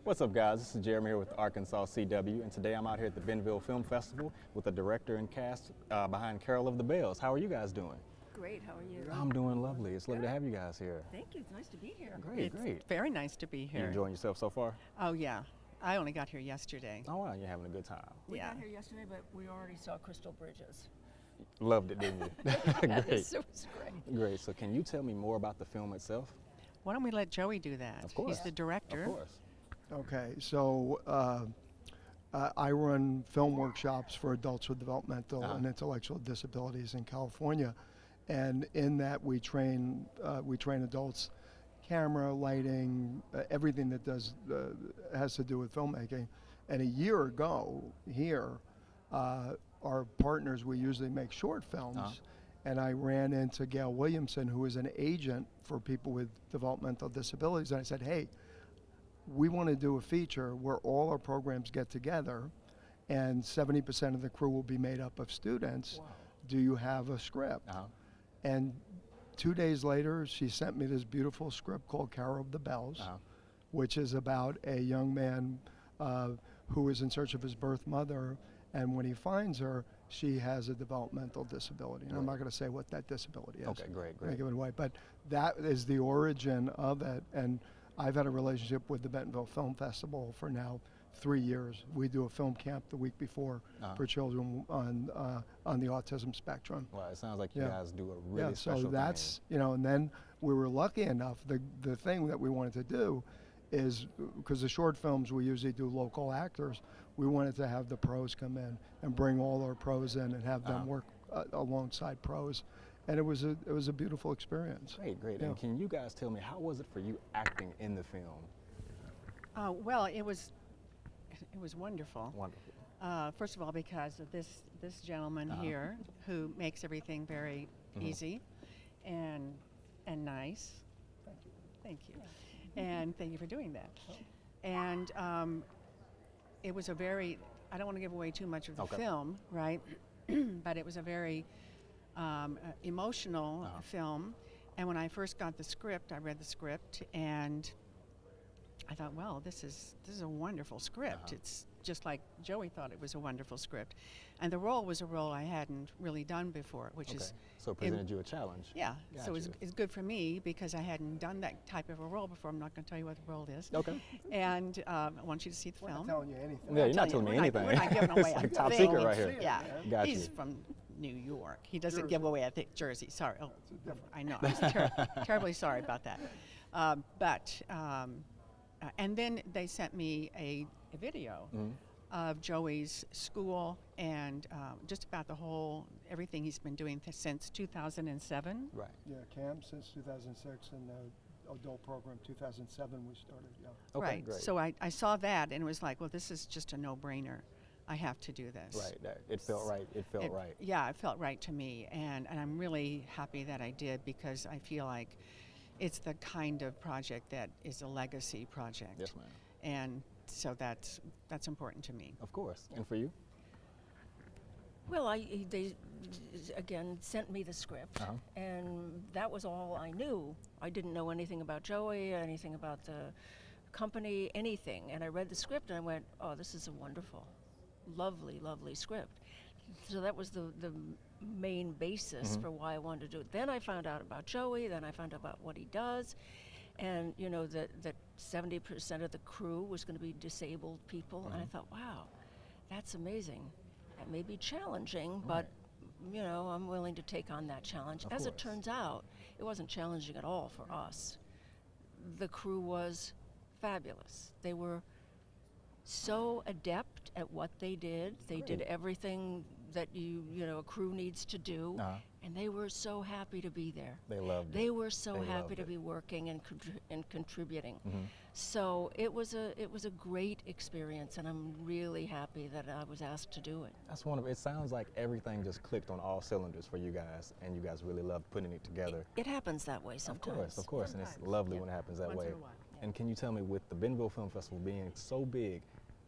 What's up, guys? This is Jeremy here with Arkansas CW, and today I'm out here at the Bentonville Film Festival with the director and cast behind Carol of the Bells. How are you guys doing? Great, how are you? I'm doing lovely. It's lovely to have you guys here. Thank you, it's nice to be here. Great, great. Very nice to be here. You enjoying yourself so far? Oh yeah, I only got here yesterday. Oh wow, you're having a good time. We Yeah. got here yesterday, but we already saw Crystal Bridges. Loved it, didn't you? Great. Yes, it was great. Great. So can you tell me more about the film itself? Why don't we let Joey do that? Of course. He's the director. Of course. Okay, so I run film workshops for adults with developmental and intellectual disabilities in California, and in that we train adults, camera, lighting, everything that has to do with filmmaking. And a year ago here, our partners, we usually make short films, and I ran into Gail Williamson, who is an agent for people with developmental disabilities, and I said, hey, we want to do a feature where all our programs get together and 70% of the crew will be made up of students. Wow. Do you have a script? And 2 days later, she sent me this beautiful script called Carol of the Bells, which is about a young man who is in search of his birth mother, and when he finds her, she has a developmental disability. And I'm not going to say what that disability is. Okay, great, great. I give it away, but that is the origin of it. And I've had a relationship with the Bentonville Film Festival for now 3 years. We do a film camp the week before for children on the autism spectrum. Well, it sounds like you guys do a really special so that's, thing. and then we were lucky enough, the thing that we wanted to do is, because the short films we usually do local actors, we wanted to have the pros come in and bring all our pros in and have them work alongside pros. And it was a beautiful experience. Great, great. Yeah. And can you guys tell me, how was it for you acting in the film? Well, it was wonderful. Wonderful. First of all, because of this gentleman here who makes everything very easy and nice. Thank you. And thank you for doing that. And it was a very, I don't want to give away too much of the film, right? But it was a very emotional film. And when I first got the script, I read the script and I thought, well, this is a wonderful script. It's just like Joey thought it was a wonderful script. And the role was a role I hadn't really done before, which is... So it presented you a challenge. Yeah, Got so you. it's good for me because I hadn't done that type of a role before. I'm not going to tell you what the role is. Okay. And I want you to see the We're film. not telling you anything. Yeah, you're not telling me anything. We're not giving away It's a like top thing. secret right here. Yeah, Got he's you. from New York. He doesn't Jersey. give away, I think, Jersey. Sorry. Oh, I know. I'm terribly sorry about that. And then they sent me a video of Joey's school and just about everything he's been doing since 2007. Right. Yeah, camp since 2006 and the adult program 2007 we started, yeah. Okay, Right. great. So I saw that and it was like, well, this is just a no-brainer. I have to do this. Right. It felt right. It felt right. Yeah, it felt right to me. And I'm really happy that I did because I feel like it's the kind of project that is a legacy project. Yes, ma'am. And so that's important to me. Of course. And for you? Well, they again sent me the script, and that was all I knew. I didn't know anything about Joey, anything about the company, anything. And I read the script and I went, oh, this is a wonderful, lovely, lovely script. So that was the main basis for why I wanted to do it. Then I found out about Joey, then I found out about what he does, and that 70% of the crew was going to be disabled people, and I thought, wow, that's amazing. That may be challenging, but I'm willing to take on that challenge. As it turns out, it wasn't challenging at all for us. The crew was fabulous. They were so adept at what they did. They did everything that a crew needs to do, and they were so happy to be there. They loved it. They were so They happy loved to it. be working and contributing. So it was a great experience, and I'm really happy that I was asked to do it. That's it sounds like everything just clicked on all cylinders for you guys, and you guys really loved putting it together. It happens that way sometimes. Of course, and it's lovely when it happens that Once way. in a while. And can you tell me, with the Bentonville Film Festival being so big,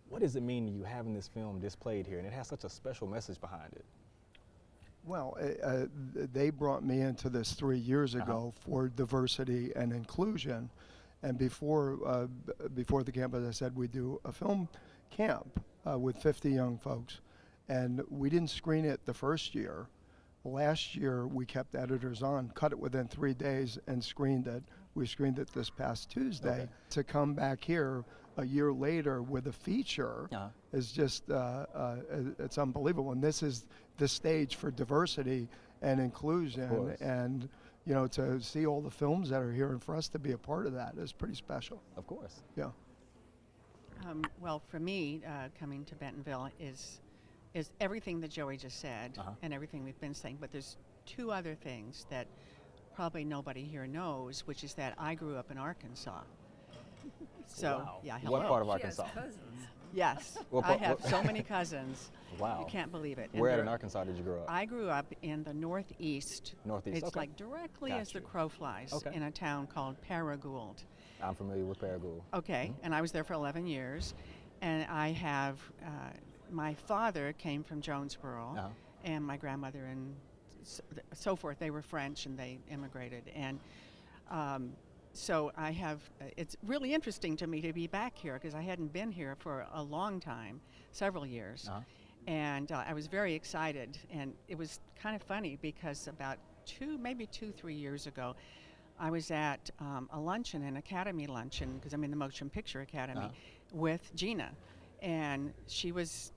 what does it mean to you having this film displayed here, and it has such a special message behind it? Well, they brought me into this 3 years ago for diversity and inclusion, And before the camp, as I said, we do a film camp with 50 young folks. And we didn't screen it the first year. Last year, we kept editors on, cut it within 3 days, and screened it. We screened it this past Tuesday. To come back here a year later with a feature is just, it's unbelievable. And this is the stage for diversity and inclusion. And, you know, to see all the films that are here and for us to be a part of that is pretty special. Of course. Yeah. Well, for me, coming to Bentonville is everything that Joey just said and everything we've been saying, but there's two other things that probably nobody here knows, which is that I grew up in Arkansas. So, wow. yeah, hello. What part of Arkansas? Yes, What I part- have so many cousins. Wow. You can't believe it. And Where they're- in Arkansas did you grow up? I grew up in the northeast. Northeast, It's okay. like directly as the Gotcha. crow flies Okay. in a town called Paragould. I'm familiar with Paragould. Okay, and I was there for 11 years. And I have, my father came from Jonesboro, and my grandmother and so forth. They were French and they immigrated. And so I have, it's really interesting to me to be back here because I hadn't been here for a long time, several years. And I was very excited. And it was kind of funny because about maybe 3 years ago, I was at a luncheon, an academy luncheon, because I'm in the Motion Picture Academy, with Gina. And she was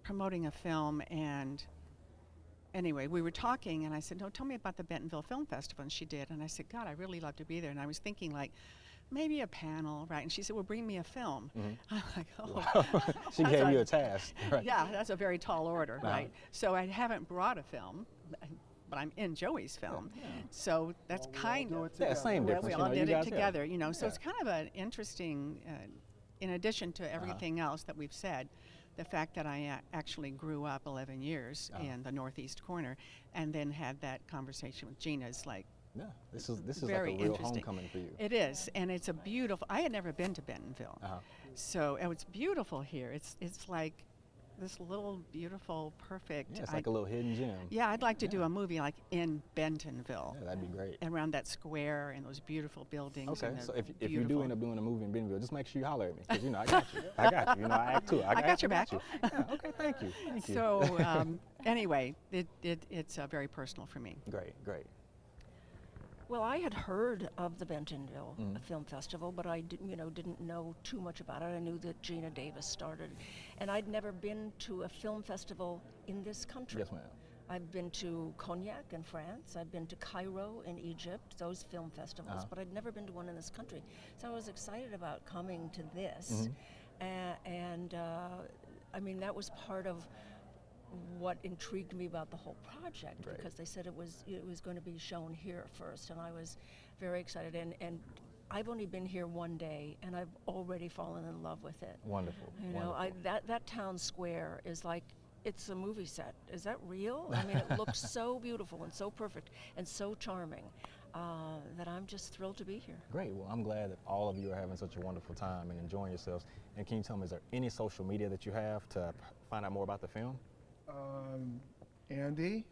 promoting a film, and anyway, we were talking, and I said, no, tell me about the Bentonville Film Festival, and she did. And I said, God, I really love to be there. And I was thinking, like, maybe a panel, right? And she said, well, bring me a film. I'm like, oh. She gave you a task. Right. Yeah, that's a very tall order, right? So I haven't brought a film, but I'm in Joey's film. So that's kind of, Yeah, same difference. we you all know, you did it guys- together, you know. So Yeah. it's kind of an interesting, in addition to everything else that we've said, the fact that I actually grew up 11 years in the northeast corner and then had that conversation with Gina is like, Yeah, this is very like a real interesting. homecoming for you. it is, and it's a beautiful, I had never been to Bentonville. So it's beautiful here. It's like this little beautiful, perfect. Yeah, it's like a little hidden gem. Yeah, I'd like to do a movie like in Bentonville. Yeah, that'd be great. Around that square and those beautiful buildings. Okay, and the so if you do beautiful- end up doing a movie in Bentonville, just make sure you holler at me, because you know I got you. I got you. You know I act too. I got your back. You. Yeah, okay, thank you. Thank you. So anyway, it's very personal for me. Great, great. Well, I had heard of the Bentonville Film Festival, but I didn't know too much about it. I knew that Gina Davis started, and I'd never been to a film festival in this country. Yes, ma'am. I've been to Cognac in France. I've been to Cairo in Egypt, those film festivals, but I'd never been to one in this country. So I was excited about coming to this. And I mean, that was part of what intrigued me about the whole project, Right. because they said it was going to be shown here first, and I was very excited. And I've only been here one day, and I've already fallen in love with it. Wonderful. You know, wonderful. that town square is like, it's a movie set. Is that real? I mean, it looks so beautiful and so perfect and so charming that I'm just thrilled to be here. Great. Well, I'm glad that all of you are having such a wonderful time and enjoying yourselves. And can you tell me, is there any social media that you have to find out more about the film? Andy,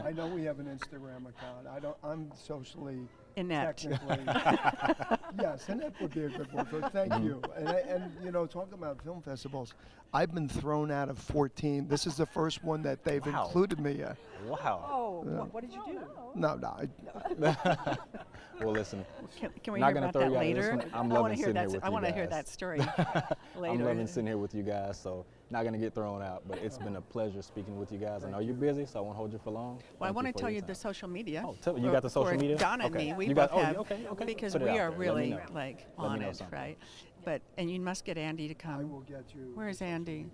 I know we have an Instagram account. I'm socially Inept. technically. Yes, inept would be a good word. So thank you. And you know, talking about film festivals, I've been thrown out of 14. This is the first one that they've Wow. included me in. Wow. Oh, what did you do? No. Well, listen, Can we Not hear gonna about throw that you out of this later? one. I'm I loving wanna hear sitting here that. with I you want to hear guys. that story later. I'm loving sitting here with you guys, so not gonna get thrown out, but it's been a pleasure speaking with you guys. I know you're busy, so I won't hold you for long. Well, I Thank want to for tell your you the time. social media. Oh, you for- got the social for media? Donna and Okay. me, we You both got- oh, have, okay, okay. because Put it we out are there. Let me really know. like Let me on know it, something. right? And you must get Andy to I come. will get you. Where is Andy?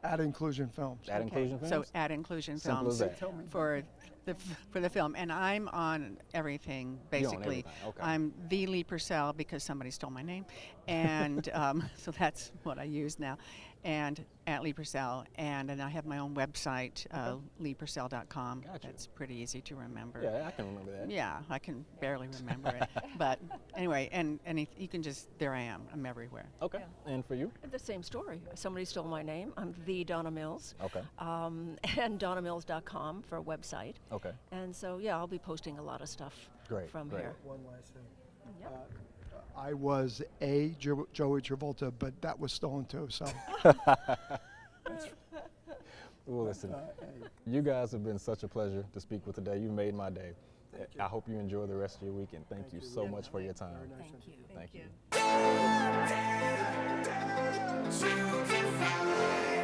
At Inclusion Films. At Inclusion So Films? at Inclusion Simple as Films that. for the film, and I'm on everything You're on basically. everything, okay. I'm the Lee Purcell because somebody stole my name, and so that's what I use now. And at Lee Purcell, and I have my own website, leepurcell.com. Gotcha. That's pretty easy to remember. Yeah, I can remember that. Yeah, I can barely remember it, but anyway, and you can just, there I am. I'm everywhere. Okay. And for you? The same story. Somebody stole my name. I'm the Donna Mills. Okay. And donnamills.com for a website. Okay. And so, yeah, I'll be posting a lot of stuff Great, from great. here. One last thing. Yep. I was Joey Travolta, but that was stolen too. So. Well, listen, you guys have been such a pleasure to speak with today. You made my day. I hope you enjoy the rest of your weekend. Thank you so much for your time. Thank you. Thank you.